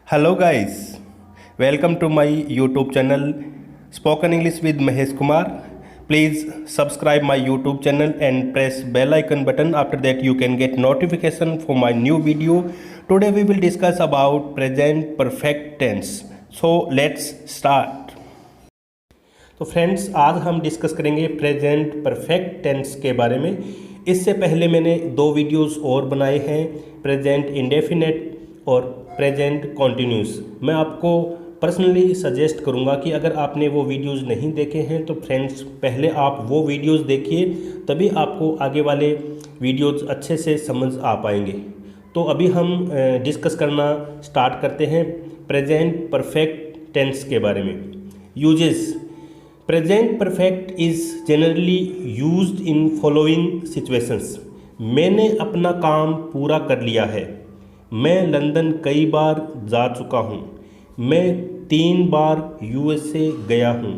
Hello guys, welcome to my YouTube channel Spoken English with Mahesh Kumar. Please subscribe my YouTube channel and press bell icon button. After that you can get notification for my new video. Today we will discuss about present perfect tense. So let's start. तो friends आज हम discuss करेंगे present perfect tense के बारे में। इससे पहले मैंने दो वीडियोस और बनाए हैं, प्रेजेंट इंडेफिनेट और प्रेजेंट कॉन्टिन्यूस। मैं आपको पर्सनली सजेस्ट करूंगा कि अगर आपने वो वीडियोस नहीं देखे हैं तो फ्रेंड्स पहले आप वो वीडियोस देखिए, तभी आपको आगे वाले वीडियोस अच्छे से समझ आ पाएंगे। तो अभी हम डिस्कस करना स्टार्ट करते हैं प्रेजेंट परफेक्ट टेंस के बारे में। Uses present perfect is generally used in following situations. मैंने अपना काम पूरा कर लिया है। मैं लंदन कई बार जा चुका हूँ। मैं 3 बार यूएसए गया हूँ।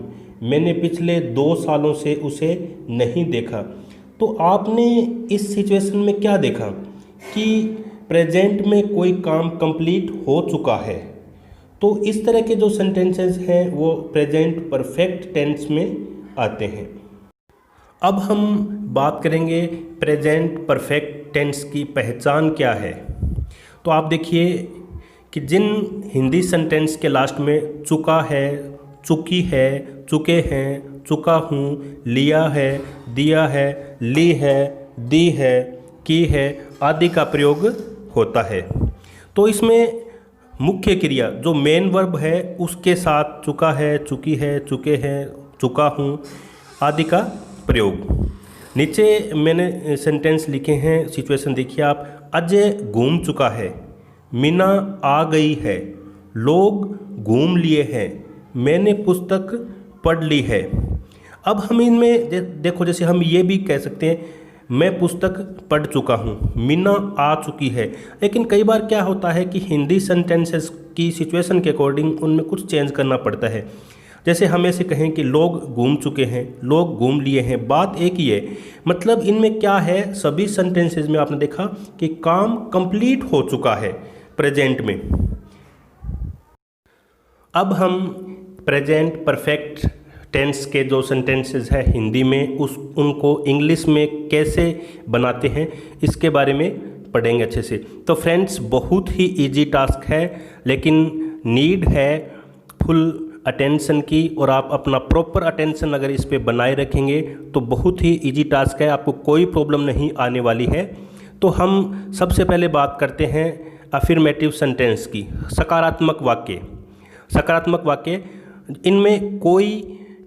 मैंने पिछले 2 सालों से उसे नहीं देखा। तो आपने इस सिचुएशन में क्या देखा कि प्रेजेंट में कोई काम कंप्लीट हो चुका है। तो इस तरह के जो सेंटेंसेस हैं वो प्रेजेंट परफेक्ट टेंस में आते हैं। अब हम बात करेंगे प्रेजेंट परफेक्ट टेंस की पहचान क्या है। तो आप देखिए कि जिन हिंदी सेंटेंस के लास्ट में चुका है, चुकी है, चुके हैं, चुका हूँ, लिया है, दिया है, ली है, दी है, की है आदि का प्रयोग होता है। तो इसमें मुख्य क्रिया जो मेन वर्ब है उसके साथ चुका है, चुकी है, चुके हैं, चुका हूँ आदि का प्रयोग। नीचे मैंने सेंटेंस लिखे हैं, सिचुएशन देखिए आप। अजय घूम चुका है। मीना आ गई है। लोग घूम लिए हैं। मैंने पुस्तक पढ़ ली है। अब हम इनमें देखो, जैसे हम ये भी कह सकते हैं मैं पुस्तक पढ़ चुका हूँ, मीना आ चुकी है। लेकिन कई बार क्या होता है कि हिंदी सेंटेंसेस की सिचुएशन के अकॉर्डिंग उनमें कुछ चेंज करना पड़ता है। जैसे हम ऐसे कहें कि लोग घूम चुके हैं, लोग घूम लिए हैं, बात एक ही है। मतलब इनमें क्या है, सभी सेंटेंसेस में आपने देखा कि काम कंप्लीट हो चुका है प्रेजेंट में। अब हम प्रेजेंट परफेक्ट टेंस के जो सेंटेंसेस है हिंदी में उनको इंग्लिश में कैसे बनाते हैं इसके बारे में पढ़ेंगे अच्छे से। तो फ्रेंड्स बहुत ही इजी टास्क है, लेकिन नीड है फुल अटेंशन की, और आप अपना प्रॉपर अटेंशन अगर इस पे बनाए रखेंगे तो बहुत ही इजी टास्क है, आपको कोई प्रॉब्लम नहीं आने वाली है। तो हम सबसे पहले बात करते हैं अफर्मेटिव सेंटेंस की, सकारात्मक वाक्य। सकारात्मक वाक्य, इनमें कोई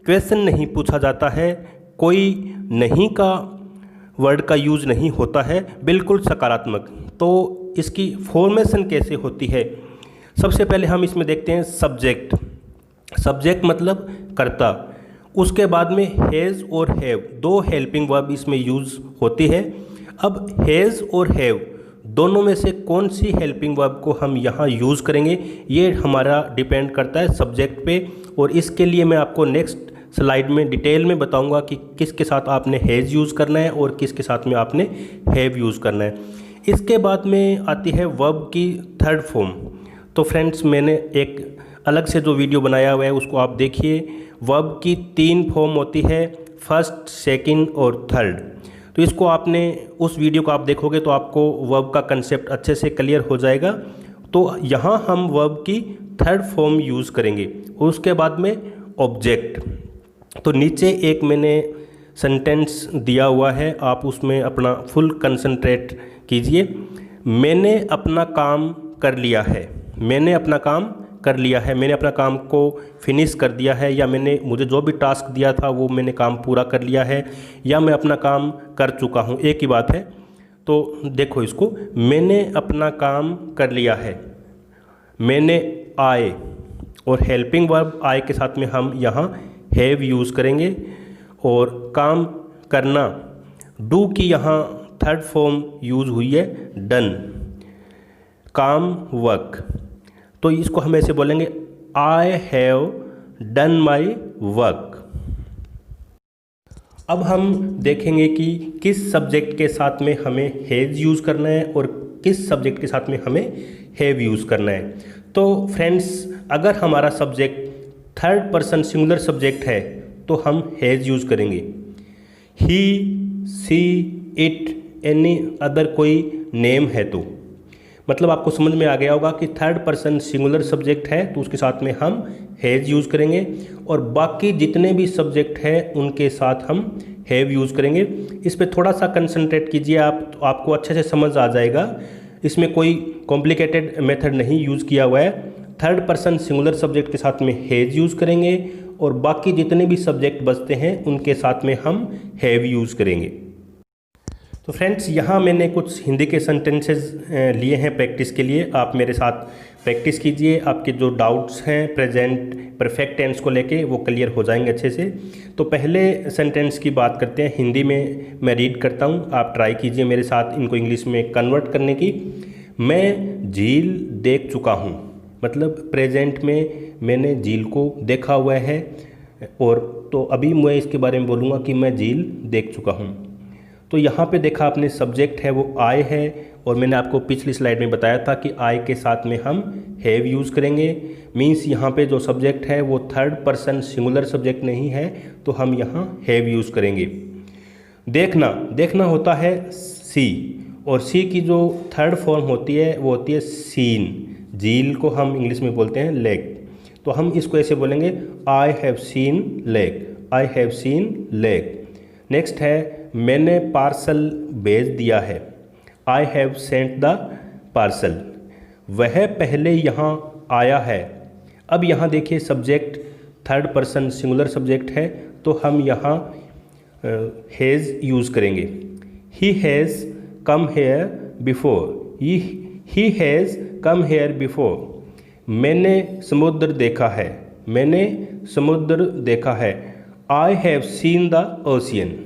क्वेश्चन नहीं पूछा जाता है, कोई नहीं का वर्ड का यूज नहीं होता है, बिल्कुल सकारात्मक। तो इसकी फॉर्मेशन कैसे होती है, सबसे पहले हम इसमें देखते हैं सब्जेक्ट। सब्जेक्ट मतलब कर्ता, उसके बाद में हैज़ और हैव, 2 हेल्पिंग वर्ब इसमें यूज़ होती है। अब हैज़ और हैव दोनों में से कौन सी हेल्पिंग वर्ब को हम यहाँ यूज़ करेंगे ये हमारा डिपेंड करता है सब्जेक्ट पे, और इसके लिए मैं आपको नेक्स्ट स्लाइड में डिटेल में बताऊंगा कि किसके साथ आपने हैज़ यूज़ करना है और किसके साथ में आपने हैव यूज़ करना है। इसके बाद में आती है वर्ब की थर्ड फॉर्म। तो फ्रेंड्स मैंने एक अलग से जो वीडियो बनाया हुआ है उसको आप देखिए। वर्ब की 3 फॉर्म होती है, फर्स्ट, सेकंड और थर्ड। तो इसको आपने उस वीडियो को आप देखोगे तो आपको वर्ब का कंसेप्ट अच्छे से क्लियर हो जाएगा। तो यहाँ हम वर्ब की थर्ड फॉर्म यूज़ करेंगे, और उसके बाद में ऑब्जेक्ट। तो नीचे एक मैंने सेंटेंस दिया हुआ है, आप उसमें अपना फुल कंसंट्रेट कीजिए। मैंने अपना काम कर लिया है। मैंने अपना काम कर लिया है, मैंने अपना काम को फिनिश कर दिया है, या मुझे जो भी टास्क दिया था वो मैंने काम पूरा कर लिया है, या मैं अपना काम कर चुका हूँ, एक ही बात है। तो देखो इसको, मैंने अपना काम कर लिया है, मैंने आए, और हेल्पिंग वर्ब आए के साथ में हम यहाँ हैव यूज़ करेंगे। और काम करना, डू की यहाँ थर्ड फॉर्म यूज़ हुई है डन। काम वर्क, तो इसको हम ऐसे बोलेंगे I have done my work. अब हम देखेंगे कि किस सब्जेक्ट के साथ में हमें हैज़ यूज़ करना है और किस सब्जेक्ट के साथ में हमें हैव यूज़ करना है। तो फ्रेंड्स, अगर हमारा subject third person singular subject है तो हम हैज़ यूज़ करेंगे। ही, सी, इट, एनी अदर कोई नेम है तो मतलब आपको समझ में आ गया होगा कि थर्ड पर्सन सिंगुलर सब्जेक्ट है तो उसके साथ में हम हैज़ यूज़ करेंगे, और बाकी जितने भी सब्जेक्ट हैं उनके साथ हम हैव यूज़ करेंगे। इस पर थोड़ा सा कंसंट्रेट कीजिए आप, तो आपको अच्छे से समझ आ जाएगा। इसमें कोई कॉम्प्लिकेटेड मेथड नहीं यूज़ किया हुआ है। थर्ड पर्सन सिंगुलर सब्जेक्ट के साथ में हैज़ यूज़ करेंगे और बाकी जितने भी सब्जेक्ट बचते हैं उनके साथ में हम हैव यूज़ करेंगे। तो फ्रेंड्स, यहाँ मैंने कुछ हिंदी के सेंटेंसेस लिए हैं प्रैक्टिस के लिए। आप मेरे साथ प्रैक्टिस कीजिए, आपके जो डाउट्स हैं प्रेजेंट परफेक्ट टेंस को लेके वो क्लियर हो जाएंगे अच्छे से। तो पहले सेंटेंस की बात करते हैं। हिंदी में मैं रीड करता हूँ, आप ट्राई कीजिए मेरे साथ इनको इंग्लिश में कन्वर्ट करने की। मैं झील देख चुका हूँ, मतलब प्रेजेंट में मैंने झील को देखा हुआ है, और तो अभी मैं इसके बारे में बोलूँगा कि मैं झील देख चुका हूँ। तो यहाँ पे देखा आपने सब्जेक्ट है वो आई है, और मैंने आपको पिछली स्लाइड में बताया था कि आई के साथ में हम हैव यूज़ करेंगे। मींस यहाँ पे जो सब्जेक्ट है वो थर्ड पर्सन सिंगुलर सब्जेक्ट नहीं है तो हम यहाँ हैव यूज़ करेंगे। देखना, देखना होता है सी, और सी की जो थर्ड फॉर्म होती है वो होती है सीन। झील को हम इंग्लिश में बोलते हैं लेक, तो हम इसको ऐसे बोलेंगे I have seen lake, I have seen lake. Next है मैंने पार्सल भेज दिया है, I have sent the parcel. वह पहले यहाँ आया है। अब यहाँ देखिए subject third person singular subject है तो हम यहाँ हैज़ यूज़ करेंगे। He has come here before, he has come here before. मैंने समुद्र देखा है, मैंने समुद्र देखा है, I have seen the ocean.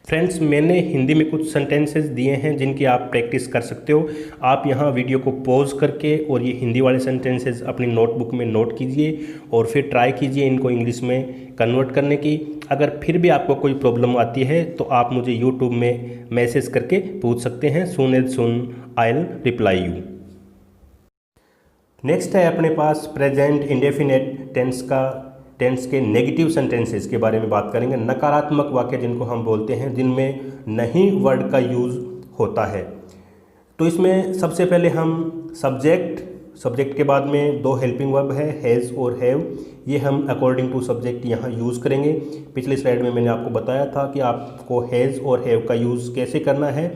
Friends, मैंने हिंदी में कुछ सेंटेंसेस दिए हैं जिनकी आप प्रैक्टिस कर सकते हो। आप यहाँ वीडियो को पॉज करके और ये हिंदी वाले सेंटेंसेस अपनी नोटबुक में नोट कीजिए और फिर ट्राई कीजिए इनको इंग्लिश में कन्वर्ट करने की। अगर फिर भी आपको कोई प्रॉब्लम आती है तो आप मुझे यूट्यूब में मैसेज करके पूछ सकते हैं। Soon as soon I will reply you. Next है अपने पास प्रेजेंट इंडेफिनिट टेंस के नेगेटिव सेंटेंसेस के बारे में बात करेंगे। नकारात्मक वाक्य जिनको हम बोलते हैं, जिनमें नहीं वर्ड का यूज़ होता है। तो इसमें सबसे पहले हम सब्जेक्ट के बाद में दो हेल्पिंग वर्ब है हैज़ और हैव, ये हम अकॉर्डिंग टू सब्जेक्ट यहाँ यूज़ करेंगे। पिछली स्लाइड में मैंने आपको बताया था कि आपको हैज़ और हैव का यूज़ कैसे करना है।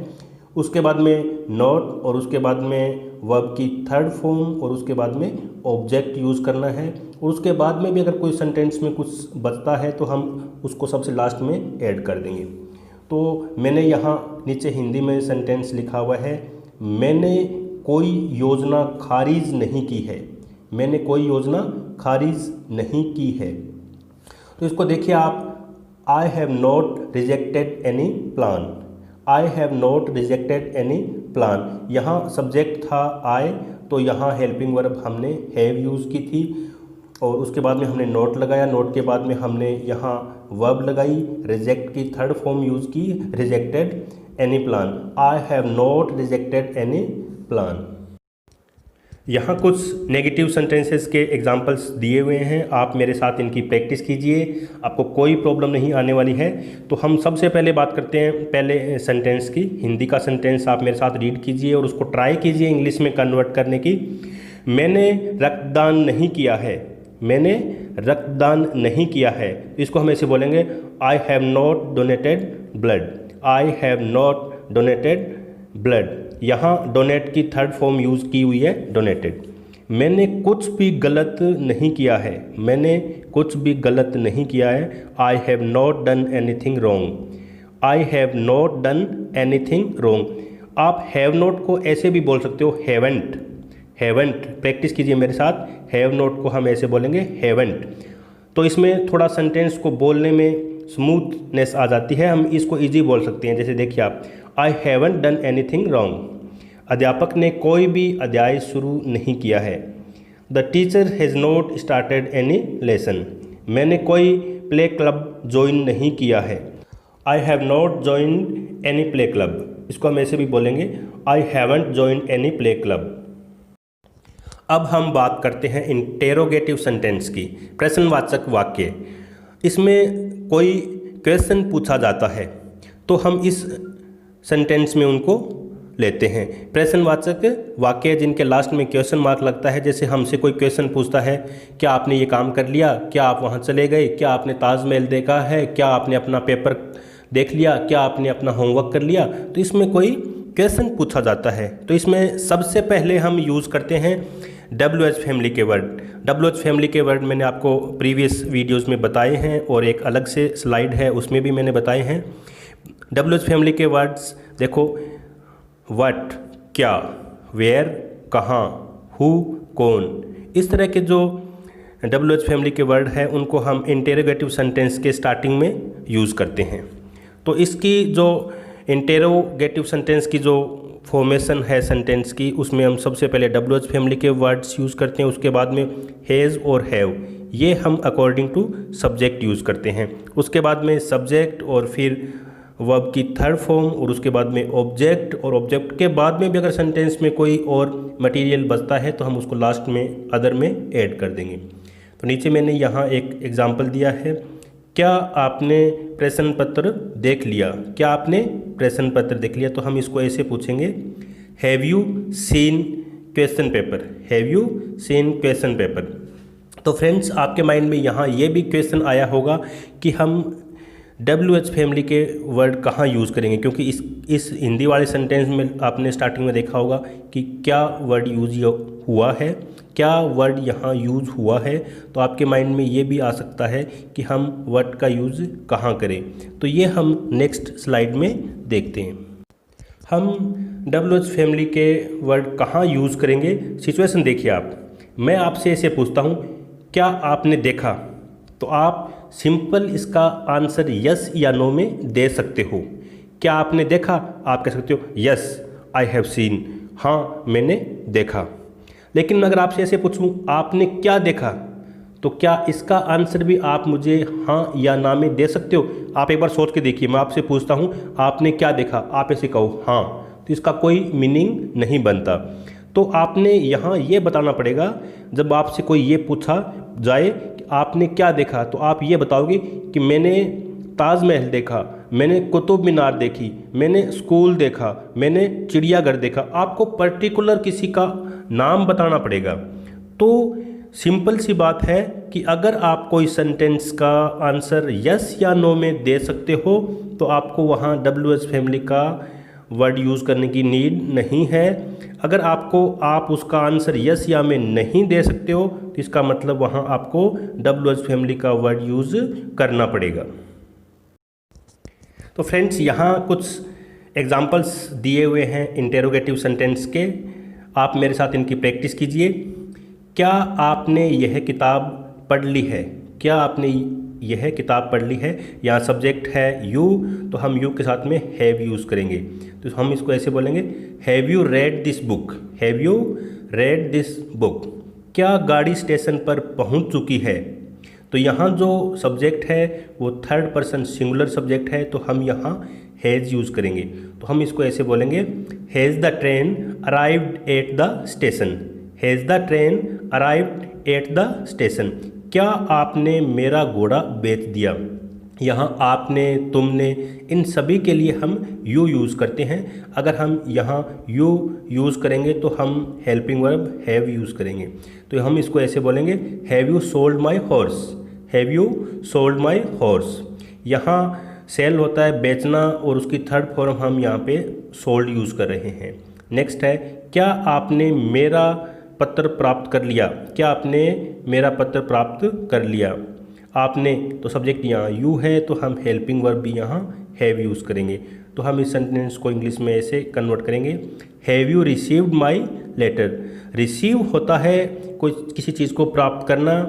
उसके बाद में नॉट, और उसके बाद में वर्ब की थर्ड फॉर्म, और उसके बाद में ऑब्जेक्ट यूज़ करना है। और उसके बाद में भी अगर कोई सेंटेंस में कुछ बचता है तो हम उसको सबसे लास्ट में ऐड कर देंगे। तो मैंने यहाँ नीचे हिंदी में सेंटेंस लिखा हुआ है, मैंने कोई योजना खारिज नहीं की है, मैंने कोई योजना खारिज नहीं की है। तो इसको देखिए आप, I have not rejected any plan, I have not rejected any plan. यहाँ सब्जेक्ट था आई, तो यहाँ हेल्पिंग वर्ब हमने हैव यूज़ की थी, और उसके बाद में हमने नोट लगाया। नोट के बाद में हमने यहाँ वर्ब लगाई, रिजेक्ट की थर्ड फॉर्म यूज़ की, rejected any plan, I have not rejected any plan. यहाँ कुछ नेगेटिव सेंटेंसेस के एग्जांपल्स दिए हुए हैं, आप मेरे साथ इनकी प्रैक्टिस कीजिए, आपको कोई प्रॉब्लम नहीं आने वाली है। तो हम सबसे पहले बात करते हैं पहले सेंटेंस की। हिंदी का सेंटेंस आप मेरे साथ रीड कीजिए और उसको ट्राई कीजिए इंग्लिश में कन्वर्ट करने की। मैंने रक्तदान नहीं किया है, मैंने रक्तदान नहीं किया है। इसको हम ऐसे बोलेंगे, I have not donated blood, I have not donated blood. यहाँ डोनेट की थर्ड फॉर्म यूज़ की हुई है, डोनेटेड। मैंने कुछ भी गलत नहीं किया है, मैंने कुछ भी गलत नहीं किया है, I have not done anything wrong, I have not done anything wrong. आप हैव नॉट को ऐसे भी बोल सकते हो, हैवेंट, हैवेंट। प्रैक्टिस कीजिए मेरे साथ, हैव नॉट को हम ऐसे बोलेंगे, हैवेंट। तो इसमें थोड़ा सेंटेंस को बोलने में स्मूथनेस आ जाती है, हम इसको इजी बोल सकते हैं। जैसे देखिए आप, I haven't done anything wrong, अध्यापक ने कोई भी अध्याय शुरू नहीं किया है। The teacher has not started any lesson, मैंने कोई प्ले क्लब ज्वाइन नहीं किया है, I have not joined any play club. इसको हम ऐसे भी बोलेंगे, I haven't joined any play club. अब हम बात करते हैं इंटेरोगेटिव सेंटेंस की, प्रश्नवाचक वाक्य। इसमें कोई क्वेश्चन पूछा जाता है तो हम इस सेंटेंस में उनको लेते हैं। प्रश्नवाचक वाक्य जिनके लास्ट में क्वेश्चन मार्क लगता है, जैसे हमसे कोई क्वेश्चन पूछता है, क्या आपने ये काम कर लिया, क्या आप वहाँ चले गए, क्या आपने ताजमहल देखा है, क्या आपने अपना पेपर देख लिया, क्या आपने अपना होमवर्क कर लिया। तो इसमें कोई क्वेश्चन पूछा जाता है तो इसमें सबसे पहले हम यूज़ करते हैं WH फैमिली के वर्ड। WH फैमिली के वर्ड मैंने आपको प्रीवियस वीडियोस में बताए हैं और एक अलग से स्लाइड है उसमें भी मैंने बताए हैं। WH फैमिली के वर्ड्स देखो, व्हाट क्या, वेयर कहाँ, हु कौन, इस तरह के जो WH फैमिली के वर्ड है उनको हम इंटेरोगेटिव सेंटेंस के स्टार्टिंग में यूज़ करते हैं। तो इसकी जो इंटेरोगेटिव सेंटेंस की जो फॉर्मेशन है सेंटेंस की, उसमें हम सबसे पहले WH फैमिली के वर्ड्स यूज़ करते हैं, उसके बाद में हैज़ और हैव, ये हम अकॉर्डिंग टू सब्जेक्ट यूज़ करते हैं। उसके बाद में सब्जेक्ट और फिर वर्ब की थर्ड फॉर्म और उसके बाद में ऑब्जेक्ट, और ऑब्जेक्ट के बाद में भी अगर सेंटेंस में कोई और मटेरियल बचता है तो हम उसको लास्ट में अदर में ऐड कर देंगे। तो नीचे मैंने यहाँ एक एग्जांपल दिया है, क्या आपने प्रश्न पत्र देख लिया, क्या आपने प्रश्न पत्र देख लिया। तो हम इसको ऐसे पूछेंगे, have you seen question paper, have you seen question paper. तो फ्रेंड्स आपके माइंड में यहाँ ये भी क्वेश्चन आया होगा कि हम WH फैमिली के वर्ड कहाँ यूज़ करेंगे, क्योंकि इस हिंदी वाले सेंटेंस में आपने स्टार्टिंग में देखा होगा कि क्या वर्ड यूज हुआ है, क्या वर्ड यहाँ यूज़ हुआ है। तो आपके माइंड में ये भी आ सकता है कि हम वर्ड का यूज़ कहाँ करें। तो ये हम नेक्स्ट स्लाइड में देखते हैं। हम WH फैमिली के वर्ड कहाँ यूज़ करेंगे, सिचुएशन देखिए आप। मैं आपसे ऐसे पूछता हूँ, क्या आपने देखा, तो आप सिंपल इसका आंसर यस या नो में दे सकते हो। क्या आपने देखा, आप कह सकते हो यस आई हैव सीन, हाँ मैंने देखा। लेकिन अगर आपसे ऐसे पूछूं आपने क्या देखा, तो क्या इसका आंसर भी आप मुझे हाँ या ना में दे सकते हो। आप एक बार सोच के देखिए, मैं आपसे पूछता हूँ आपने क्या देखा, आप ऐसे कहो हाँ, तो इसका कोई मीनिंग नहीं बनता। तो आपने यहाँ ये बताना पड़ेगा, जब आपसे कोई ये पूछा जाए कि आपने क्या देखा, तो आप ये बताओगे कि मैंने ताजमहल देखा, मैंने कुतुब मीनार देखी, मैंने स्कूल देखा, मैंने चिड़ियाघर देखा। आपको पर्टिकुलर किसी का नाम बताना पड़ेगा। तो सिंपल सी बात है कि अगर आप कोई सेंटेंस का आंसर यस या नो में दे सकते हो तो आपको वहाँ WH फैमिली का वर्ड यूज़ करने की नीड नहीं है। अगर आप उसका आंसर यस या में नहीं दे सकते हो तो इसका मतलब वहाँ आपको WH फैमिली का वर्ड यूज़ करना पड़ेगा। तो फ्रेंड्स यहाँ कुछ एग्जाम्पल्स दिए हुए हैं इंटेरोगेटिव सेंटेंस के, आप मेरे साथ इनकी प्रैक्टिस कीजिए। क्या आपने यह किताब पढ़ ली है, क्या आपने यह किताब पढ़ ली है। यहाँ सब्जेक्ट है यू, तो हम यू के साथ में हैव यूज़ करेंगे। तो हम इसको ऐसे बोलेंगे, have you read this book, have you read this book. क्या गाड़ी स्टेशन पर पहुँच चुकी है। तो यहाँ जो सब्जेक्ट है वो थर्ड पर्सन सिंगुलर सब्जेक्ट है, तो हम यहाँ हैज़ यूज़ करेंगे। तो हम इसको ऐसे बोलेंगे, has the train arrived at the station, has the train arrived at the station. क्या आपने मेरा घोड़ा बेच दिया। यहाँ आपने, तुमने, इन सभी के लिए हम यू यूज़ करते हैं। अगर हम यहाँ यू यूज़ करेंगे तो हम हेल्पिंग वर्ब हैव यूज़ करेंगे। तो हम इसको ऐसे बोलेंगे, have you sold my horse, have you sold my horse. यहाँ सेल होता है बेचना और उसकी थर्ड फॉर्म हम यहाँ पे सोल्ड यूज़ कर रहे हैं। नेक्स्ट है, क्या आपने मेरा पत्र प्राप्त कर लिया, क्या आपने मेरा पत्र प्राप्त कर लिया। आपने, तो सब्जेक्ट यहाँ यू है, तो हम हेल्पिंग वर्ब भी यहाँ हैव यूज़ करेंगे। तो हम इस सेंटेंस को इंग्लिश में ऐसे कन्वर्ट करेंगे, have you received my letter. Receive होता है कोई किसी चीज़ को प्राप्त करना,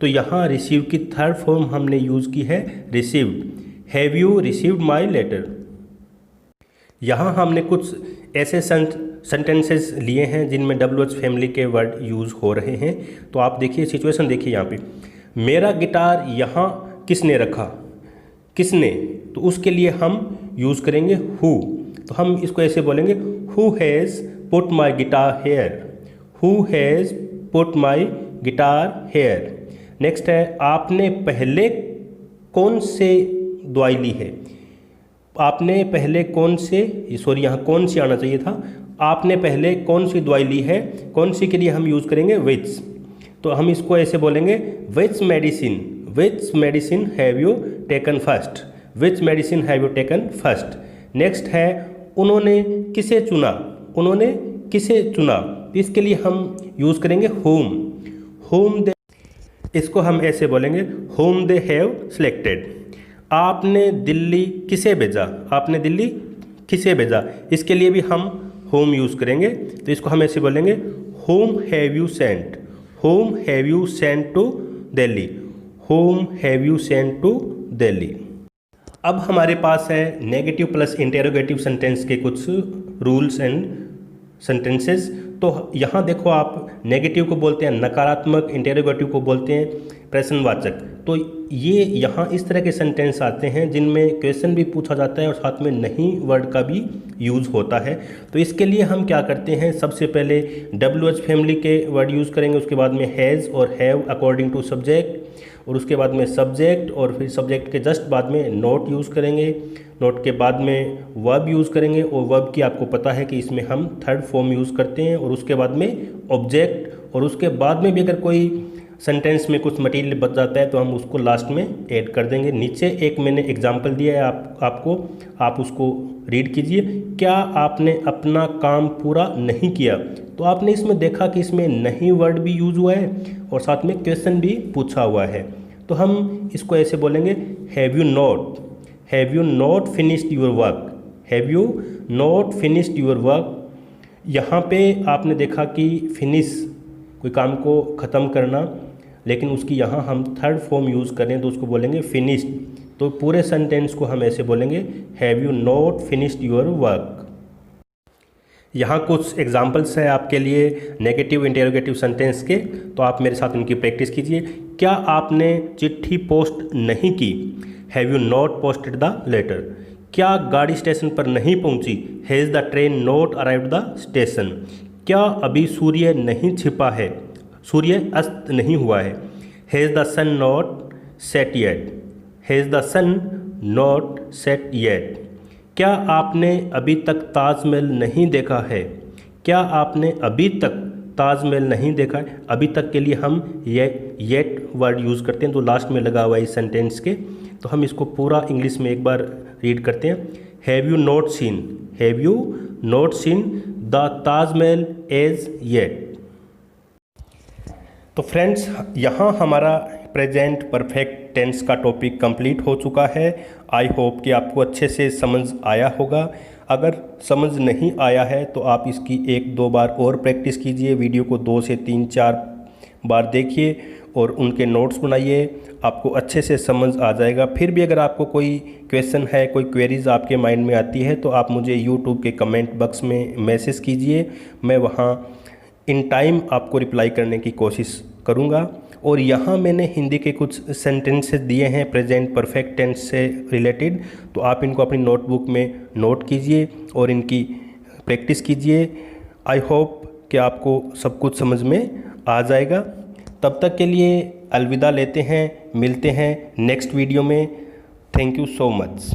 तो यहाँ रिसीव की थर्ड फॉर्म हमने यूज़ की है received, have you received my letter. यहाँ हमने कुछ ऐसे सेंटेंसेस लिए हैं जिनमें WH फैमिली के वर्ड यूज़ हो रहे हैं। तो आप देखिए, सिचुएशन देखिए यहाँ पे, मेरा गिटार यहाँ किसने रखा, किसने, तो उसके लिए हम यूज़ करेंगे हु। तो हम इसको ऐसे बोलेंगे, who has put my guitar here, who has put my guitar here. Next है आपने पहले कौन से दवाई ली है। आपने पहले कौन से, सॉरी यहाँ कौन सी आना चाहिए था, आपने पहले कौन सी दवाई ली है। कौन सी के लिए हम यूज़ करेंगे विच, तो हम इसको ऐसे बोलेंगे which medicine have you taken first, which medicine have you taken first. Next है उन्होंने किसे चुना, उन्होंने किसे चुना, इसके लिए हम यूज़ करेंगे होम दे, इसको हम ऐसे बोलेंगे होम दे हैव सेलेक्टेड। आपने दिल्ली किसे भेजा, आपने दिल्ली किसे भेजा, इसके लिए भी हम होम यूज़ करेंगे, तो इसको हम ऐसे बोलेंगे whom have you sent, whom have you sent to Delhi, whom have you sent to Delhi. अब हमारे पास है नेगेटिव प्लस इंटेरोगेटिव सेंटेंस के कुछ रूल्स एंड सेंटेंसेस। तो यहाँ देखो आप नेगेटिव को बोलते हैं नकारात्मक, इंटेरोगेटिव को बोलते हैं प्रश्नवाचक। तो ये यहाँ इस तरह के सेंटेंस आते हैं जिनमें क्वेश्चन भी पूछा जाता है और साथ में नहीं वर्ड का भी यूज़ होता है। तो इसके लिए हम क्या करते हैं, सबसे पहले WH फैमिली के वर्ड यूज़ करेंगे, उसके बाद में हैज़ और हैव अकॉर्डिंग टू सब्जेक्ट, और उसके बाद में सब्जेक्ट, और फिर सब्जेक्ट के जस्ट बाद में नोट यूज़ करेंगे, नोट के बाद में वर्ब यूज़ करेंगे, और वर्ब की आपको पता है कि इसमें हम थर्ड फॉर्म यूज़ करते हैं, और उसके बाद में ऑब्जेक्ट, और उसके बाद में भी अगर कोई सेंटेंस में कुछ मटेरियल बच जाता है तो हम उसको लास्ट में ऐड कर देंगे। नीचे एक मैंने एग्जांपल दिया है आपको, आप उसको रीड कीजिए। क्या आपने अपना काम पूरा नहीं किया, तो आपने इसमें देखा कि इसमें नहीं वर्ड भी यूज़ हुआ है और साथ में क्वेश्चन भी पूछा हुआ है। तो हम इसको ऐसे बोलेंगे have you not finished your work, have you not finished your work. यहाँ पे आपने देखा कि फिनिश कोई काम को ख़त्म करना, लेकिन उसकी यहाँ हम थर्ड फॉर्म यूज़ करें तो उसको बोलेंगे फिनिश्ड। तो पूरे सेंटेंस को हम ऐसे बोलेंगे have you not finished your work. यहाँ कुछ एग्जांपल्स हैं आपके लिए नेगेटिव इंटेरोगेटिव सेंटेंस के, तो आप मेरे साथ इनकी प्रैक्टिस कीजिए। क्या आपने चिट्ठी पोस्ट नहीं की, have you not posted the letter. क्या गाड़ी स्टेशन पर नहीं पहुँची, has the train not arrived the station. क्या अभी सूर्य नहीं छिपा है, सूर्य अस्त नहीं हुआ है, has the sun not set yet, has the sun not set yet. क्या आपने अभी तक ताजमहल नहीं देखा है, क्या आपने अभी तक ताजमहल नहीं देखा है। अभी तक के लिए हम येट वर्ड यूज़ करते हैं तो लास्ट में लगा हुआ है इस सेंटेंस के। तो हम इसको पूरा इंग्लिश में एक बार रीड करते हैं। Have you not seen the Taj Mahal as yet. तो फ्रेंड्स, यहाँ हमारा प्रेजेंट परफेक्ट टेंस का टॉपिक कंप्लीट हो चुका है। आई होप कि आपको अच्छे से समझ आया होगा। अगर समझ नहीं आया है तो आप इसकी 1-2 बार और प्रैक्टिस कीजिए, वीडियो को 2 से 3-4 बार देखिए और उनके नोट्स बनाइए, आपको अच्छे से समझ आ जाएगा। फिर भी अगर आपको कोई क्वेश्चन है, कोई क्वेरीज़ आपके माइंड में आती है तो आप मुझे यूट्यूब के कमेंट बॉक्स में मैसेज कीजिए, मैं वहाँ इन टाइम आपको रिप्लाई करने की कोशिश करूँगा। और यहाँ मैंने हिंदी के कुछ सेंटेंसेस दिए हैं प्रेजेंट परफेक्ट टेंस से रिलेटेड, तो आप इनको अपनी नोटबुक में नोट कीजिए और इनकी प्रैक्टिस कीजिए। आई होप कि आपको सब कुछ समझ में आ जाएगा। तब तक के लिए अलविदा लेते हैं, मिलते हैं नेक्स्ट वीडियो में। Thank you so much.